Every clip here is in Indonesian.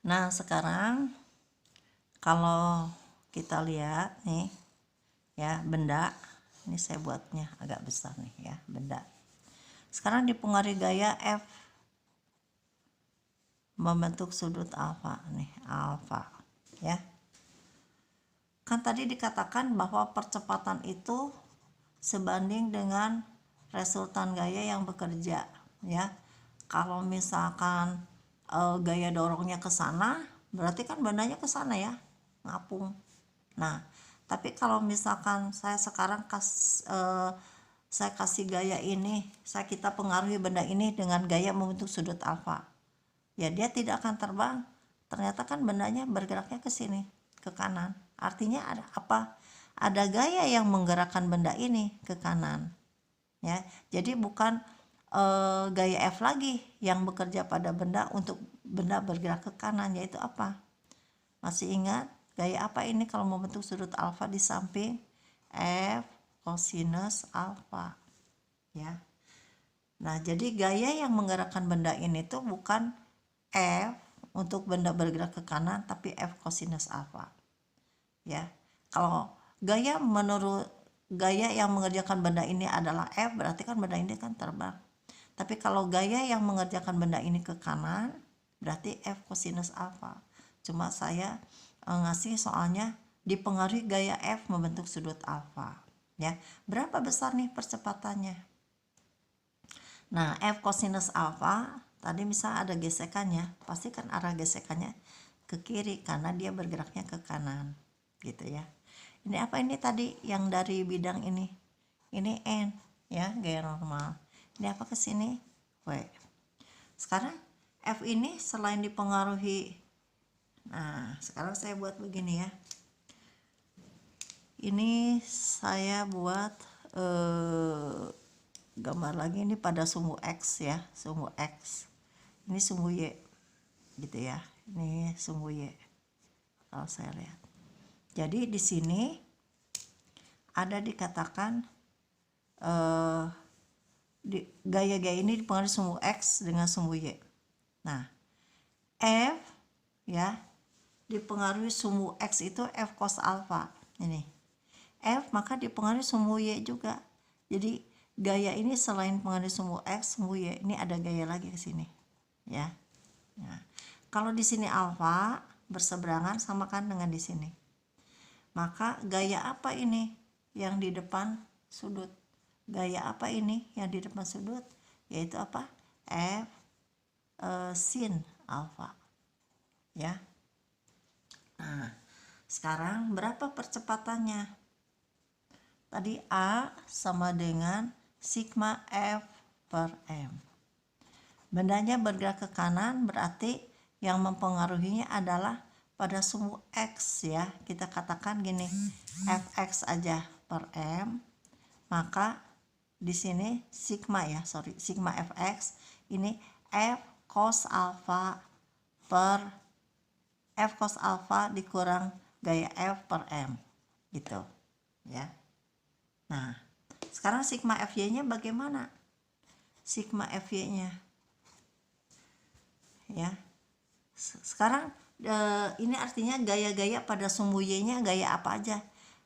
Nah, sekarang kalau kita lihat nih ya, benda ini saya buatnya agak besar nih ya, benda. Sekarang dipengaruhi gaya F membentuk sudut alfa nih, alfa ya. Kan tadi dikatakan bahwa percepatan itu sebanding dengan resultan gaya yang bekerja ya. Kalau misalkan gaya dorongnya ke sana, berarti kan bendanya ke sana ya, ngapung. Nah, tapi kalau misalkan saya sekarang saya kasih gaya ini, kita pengaruhi benda ini dengan gaya membentuk sudut alfa, ya dia tidak akan terbang. Ternyata kan bendanya bergeraknya ke sini, ke kanan. Artinya ada apa? Ada gaya yang menggerakkan benda ini ke kanan ya. Jadi bukan gaya F lagi yang bekerja pada benda untuk benda bergerak ke kanan, yaitu apa? Masih ingat gaya apa ini kalau membentuk sudut alfa di samping? F cosinus alfa ya. Nah, jadi gaya yang menggerakkan benda ini tuh bukan F untuk benda bergerak ke kanan, tapi F cosinus alfa ya. Kalau gaya menurut gaya yang mengerjakan benda ini adalah F, berarti kan benda ini kan terbang. Tapi kalau gaya yang mengerjakan benda ini ke kanan, berarti F cosinus alfa. Cuma saya ngasih soalnya dipengaruhi gaya F membentuk sudut alfa ya. Berapa besar nih percepatannya? Nah, F cosinus alfa tadi misal ada gesekannya, pasti kan arah gesekannya ke kiri karena dia bergeraknya ke kanan gitu ya. Ini apa ini tadi yang dari bidang ini? Ini N ya, gaya normal. Ini apa ke sini? W. Sekarang F ini selain dipengaruhi, nah sekarang saya buat begini ya. Ini saya buat gambar lagi ini pada sumbu X ya, sumbu X. Ini sumbu Y gitu ya. Ini sumbu Y. Kalau saya lihat. Jadi di sini ada dikatakan gaya-gaya ini dipengaruhi sumbu X dengan sumbu Y. Nah, F ya dipengaruhi sumbu X itu F cos alpha ini. F maka dipengaruhi sumbu Y juga. Jadi gaya ini selain pengaruhi sumbu X, sumbu Y, ini ada gaya lagi ke sini ya. Nah, kalau di sini alpha berseberangan sama kan dengan di sini. Maka gaya apa ini yang di depan sudut? Gaya apa ini yang di depan sudut? Yaitu apa? F sin alfa ya. Nah, sekarang berapa percepatannya? Tadi A sama dengan sigma F per M. Bendanya bergerak ke kanan, berarti yang mempengaruhinya adalah pada sumbu X ya. Kita katakan gini, Fx aja per M, maka di sini sigma ya, sigma Fx ini F cos alpha per F cos alpha dikurang gaya F per M gitu ya. Nah, sekarang sigma Fy-nya bagaimana? Sigma Fy-nya ya. Sekarang ini artinya gaya-gaya pada sumbu Y-nya gaya apa aja?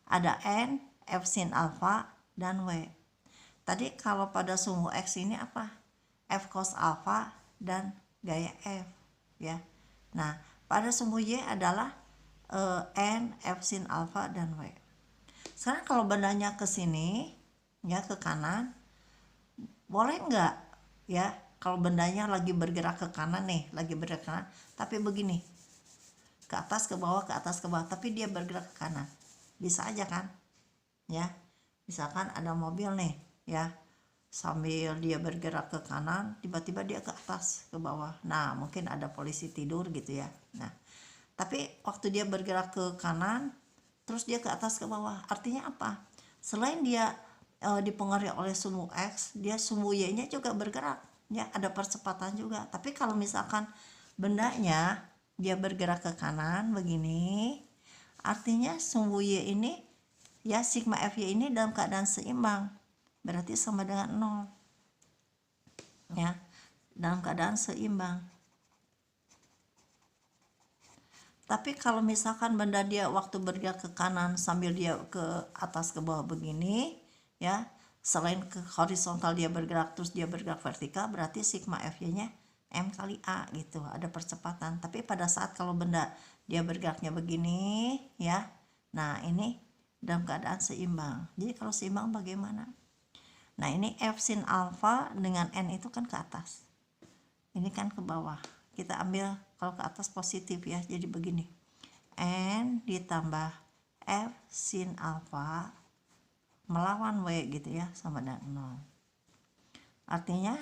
Ada N, F sin alpha, dan W. Tadi kalau pada sumbu X ini apa? F cos alpha dan gaya F ya. Nah, pada sumbu Y adalah N, F sin alpha, dan W. Sekarang kalau bendanya ke sini ya, ke kanan, boleh nggak ya kalau bendanya lagi bergerak ke kanan nih, lagi bergerak ke kanan, tapi begini, ke atas ke bawah, ke atas ke bawah, tapi dia bergerak ke kanan, bisa aja kan ya. Misalkan ada mobil nih ya, sambil dia bergerak ke kanan, tiba-tiba dia ke atas ke bawah, nah mungkin ada polisi tidur gitu ya. Nah, tapi waktu dia bergerak ke kanan terus dia ke atas ke bawah, artinya apa? Selain dia dipengaruhi oleh sumbu X, dia sumbu Y-nya juga bergerak ya, ada percepatan juga. Tapi kalau misalkan bendanya dia bergerak ke kanan begini, artinya sumbu Y ini ya, sigma Fy ini dalam keadaan seimbang, berarti sama dengan 0 ya, dalam keadaan seimbang. Tapi kalau misalkan benda dia waktu bergerak ke kanan sambil dia ke atas ke bawah begini, ya, selain ke horizontal dia bergerak terus dia bergerak vertikal, berarti sigma Fy-nya M kali A gitu, ada percepatan. Tapi pada saat kalau benda dia bergeraknya begini, ya, nah ini dalam keadaan seimbang. Jadi kalau seimbang bagaimana? Nah ini F sin alfa dengan N itu kan ke atas, ini kan ke bawah. Kita ambil kalau ke atas positif ya, jadi begini, N ditambah F sin alfa melawan W gitu ya, sama dengan 0. Artinya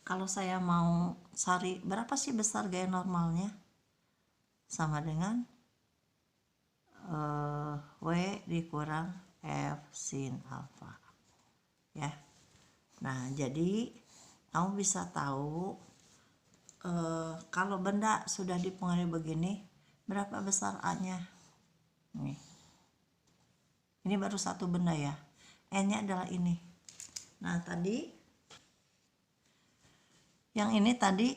kalau saya mau cari berapa sih besar gaya normalnya, sama dengan W dikurang F sin alfa ya. Nah jadi kamu bisa tahu kalau benda sudah dipengaruhi begini, berapa besar A-nya? Ini baru satu benda ya. N-nya adalah ini. Nah, tadi yang ini tadi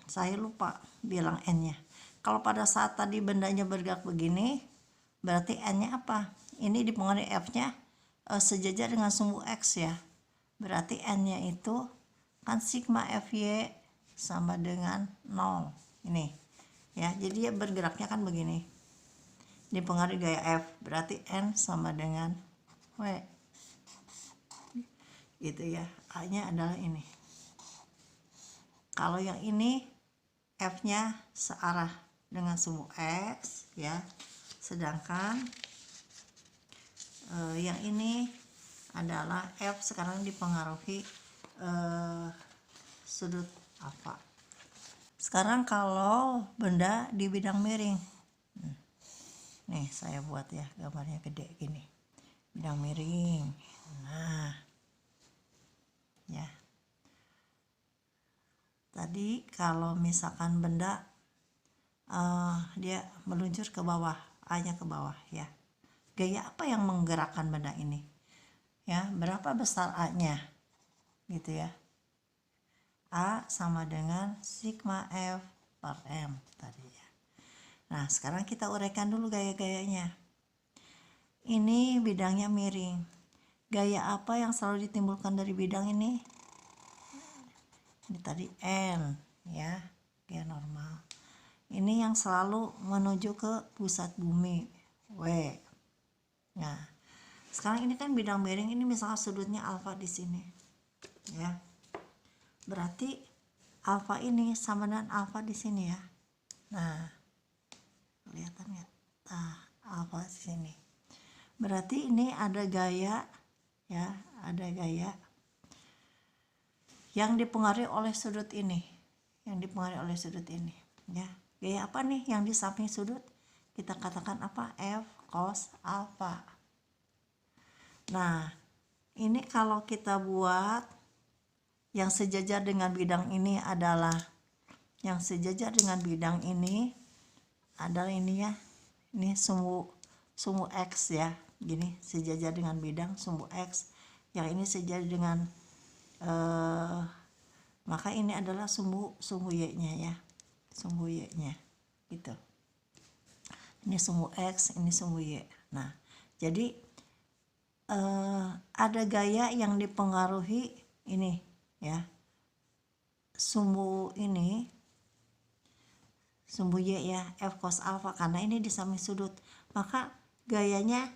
saya lupa bilang N-nya. Kalau pada saat tadi bendanya bergerak begini, berarti N-nya apa? Ini dipengaruhi F-nya sejajar dengan sumbu X ya. Berarti N-nya itu kan sigma Fy sama dengan 0 ini ya, jadi dia bergeraknya kan begini, dipengaruhi gaya F, berarti N sama dengan W gitu ya. A nya adalah ini. Kalau yang ini F nya searah dengan sumbu X ya, sedangkan yang ini adalah F sekarang dipengaruhi sudut alfa. Sekarang kalau benda di bidang miring, nih saya buat ya gambarnya gede gini, bidang miring. Nah ya, tadi kalau misalkan benda dia meluncur ke bawah, A-nya ke bawah ya, gaya apa yang menggerakkan benda ini ya, berapa besar A-nya gitu ya. A sama dengan sigma F per M tadi ya. Nah sekarang kita uraikan dulu gaya-gayanya. Ini bidangnya miring, gaya apa yang selalu ditimbulkan dari bidang ini? Ini tadi N ya, gaya normal. Ini yang selalu menuju ke pusat bumi, W. Nah sekarang ini kan bidang miring, ini misalnya sudutnya alfa di sini ya, berarti alfa ini sama dengan alfa di sini ya. Nah kelihatan nggak? Nah alfa di sini, berarti ini ada gaya ya, ada gaya yang dipengaruhi oleh sudut ini, yang dipengaruhi oleh sudut ini ya. Gaya apa nih yang di samping sudut? Kita katakan apa? F cos alfa. Nah ini kalau kita buat yang sejajar dengan bidang ini adalah, yang sejajar dengan bidang ini adalah ini ya, ini sumbu X ya, gini sejajar dengan bidang sumbu X, yang ini sejajar dengan maka ini adalah sumbu Y nya ya, sumbu Y nya gitu. Ini sumbu X, ini sumbu Y. Nah jadi ada gaya yang dipengaruhi ini ya, sumbu ini, sumbu Y ya, F cos alfa, karena ini di samping sudut, maka gayanya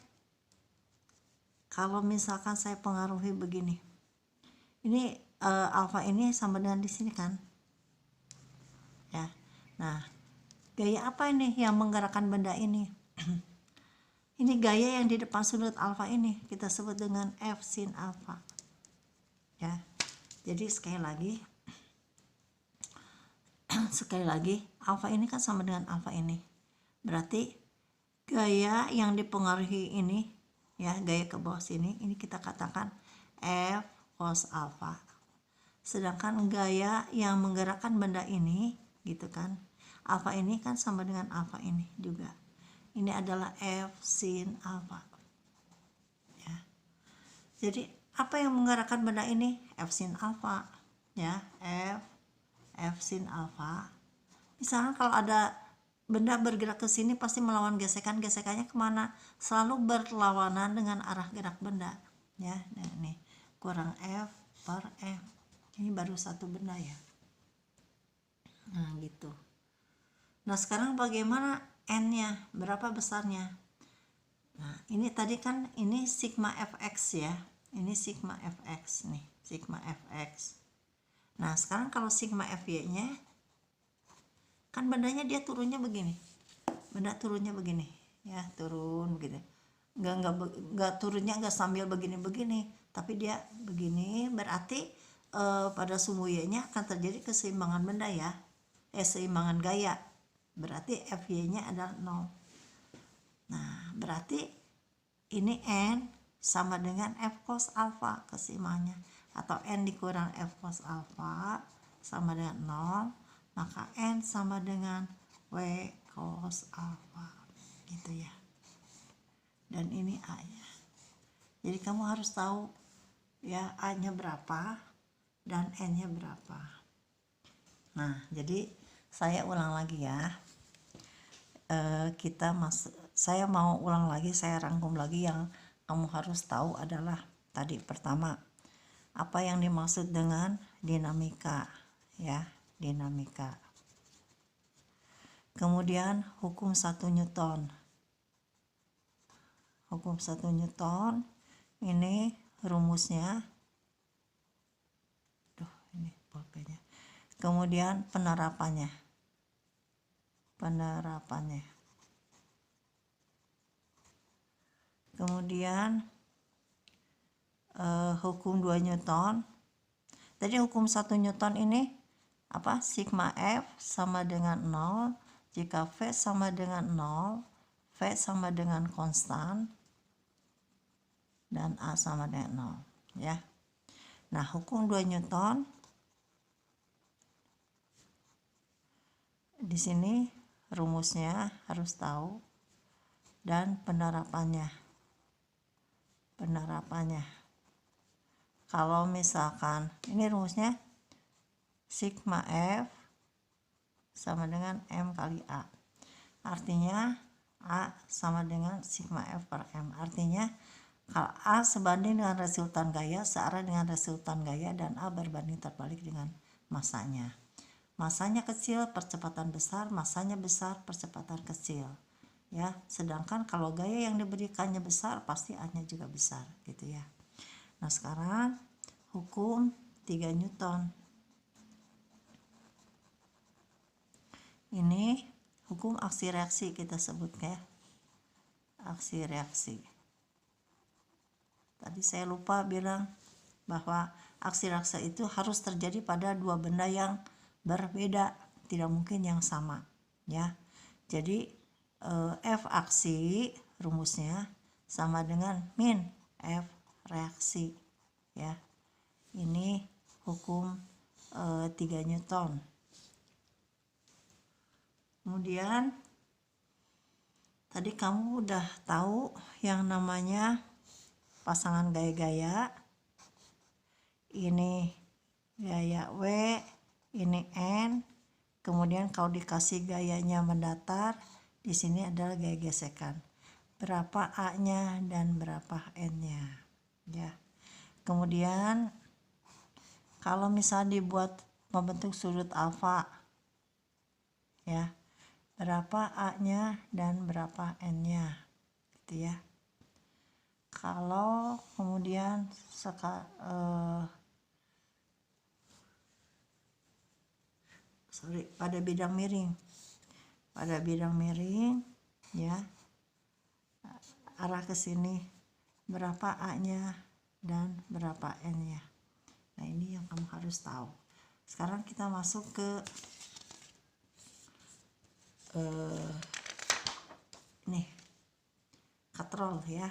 kalau misalkan saya pengaruhi begini, ini alfa ini sama dengan di sini kan ya. Nah gaya apa ini yang menggerakkan benda ini? Ini gaya yang di depan sudut alfa ini kita sebut dengan F sin alfa ya. Jadi sekali lagi alfa ini kan sama dengan alfa ini, berarti gaya yang dipengaruhi ini ya, gaya ke bawah sini, ini kita katakan F cos alfa. Sedangkan gaya yang menggerakkan benda ini gitu kan, alfa ini kan sama dengan alfa ini juga, ini adalah F sin alfa ya. Jadi apa yang menggerakkan benda ini? F sin alfa ya, F sin alfa. Misalnya kalau ada benda bergerak ke sini pasti melawan gesekan. Gesekannya kemana? Selalu berlawanan dengan arah gerak benda, ya. Nah, nih kurang F per M, ini baru satu benda ya. Nah gitu. Nah sekarang bagaimana N-nya, berapa besarnya? Nah ini tadi kan ini sigma fx ya, ini sigma fx nih, sigma fx. Nah sekarang kalau sigma fy-nya, kan bendanya dia turunnya begini, benda turunnya begini ya, turun begini, nggak turunnya nggak sambil begini tapi dia begini, berarti pada sumbu y-nya akan terjadi keseimbangan benda ya, seimbangan gaya, berarti fy-nya adalah 0. Nah berarti ini N sama dengan F cos alpha keseimbangannya, atau N dikurang F cos alpha sama dengan 0, maka N sama dengan W cos alpha gitu ya. Dan ini A nya, jadi kamu harus tahu ya A nya berapa dan N nya berapa. Nah jadi saya ulang lagi ya, saya mau ulang lagi, saya rangkum lagi. Yang kamu harus tahu adalah tadi pertama, apa yang dimaksud dengan dinamika ya, dinamika. Kemudian hukum 1 Newton. Hukum 1 Newton ini rumusnya. Ini pulpennya. Kemudian penerapannya. Kemudian hukum 2 Newton. Tadi hukum 1 Newton ini apa? Sigma F sama dengan 0 jika V sama dengan 0, V sama dengan konstan, dan A sama dengan 0 ya. Nah hukum 2 Newton di sini rumusnya harus tahu, dan penerapannya. Kalau misalkan ini rumusnya sigma F sama dengan M kali A, artinya A sama dengan sigma F per M, artinya kalau A sebanding dengan resultan gaya, searah dengan resultan gaya, dan A berbanding terbalik dengan masanya. Masanya kecil, percepatan besar, masanya besar, percepatan kecil ya. Sedangkan kalau gaya yang diberikannya besar, pasti A-nya juga besar gitu ya. Nah sekarang hukum 3 Newton. Ini hukum aksi reaksi kita sebut ya, aksi reaksi. Tadi saya lupa bilang bahwa aksi reaksi itu harus terjadi pada dua benda yang berbeda, tidak mungkin yang sama ya. Jadi F aksi rumusnya sama dengan min F reaksi ya. Ini hukum 3 Newton. Kemudian tadi kamu udah tahu yang namanya pasangan gaya-gaya. Ini gaya W, ini N. Kemudian kalau dikasih gayanya mendatar, di sini adalah gaya gesekan. Berapa A-nya dan berapa N-nya ya. Kemudian kalau misalnya dibuat membentuk sudut alfa ya, berapa A-nya dan berapa N-nya gitu ya. Kalau kemudian pada bidang miring ya, arah ke sini, berapa A-nya dan berapa N-nya. Nah ini yang kamu harus tahu. Sekarang kita masuk ke nih katrol ya.